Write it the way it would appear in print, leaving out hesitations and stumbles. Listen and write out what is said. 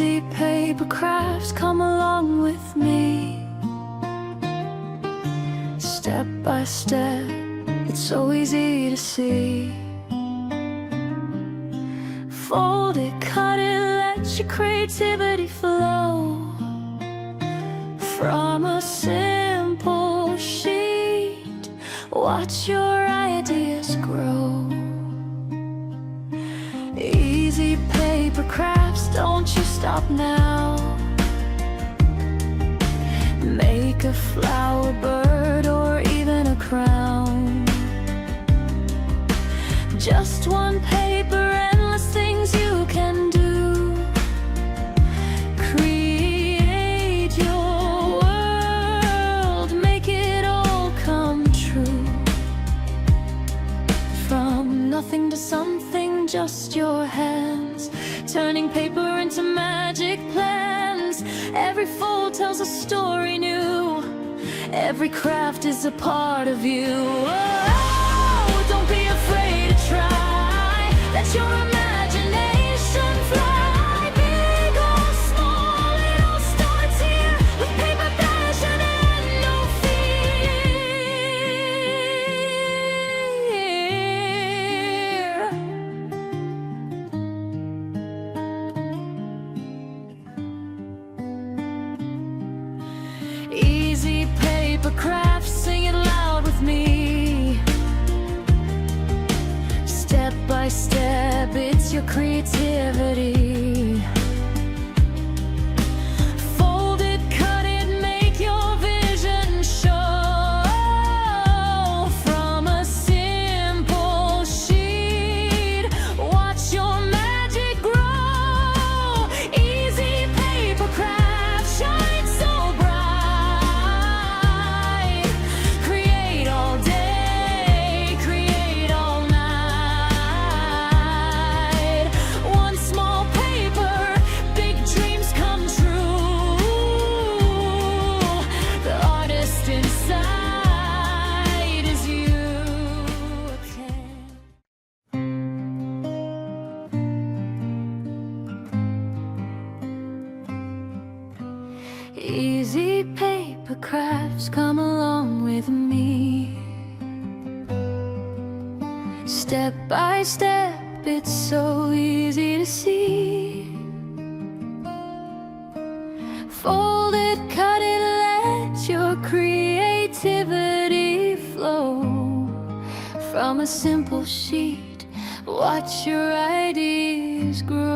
Easy paper crafts, come along with me. Step by step, it's so easy to see. Fold it, cut it, let your creativity flow. From a simple sheet, watch your ideas grow. Easy paper crafts, don't you stop now. Make a flower, bird, or even a crown. Just one paper, endless things you can do. Create your world, make it all come true. From nothing to something, just your hands, turning paper into magic plans. Every fold tells a story new. Every craft is a part of you. Oh, don't be afraid to try. Let your imagination fly. Big or small, it all starts here. With paper, passion, and no fear. Easy paper crafts, sing it loud with me. Step by step, it's your creativity. Fold it, cut it, make your vision show. From a simple sheet, watch your magic grow. Easy paper craft, shine so bright. Create all day, create all night. One small paper, big dreams come true. The artist inside is you. Easy paper crafts, come along with me. Step by step, it's so easy to see. Fold it, cut it, let your creativity flow. From a simple sheet, watch your ideas grow.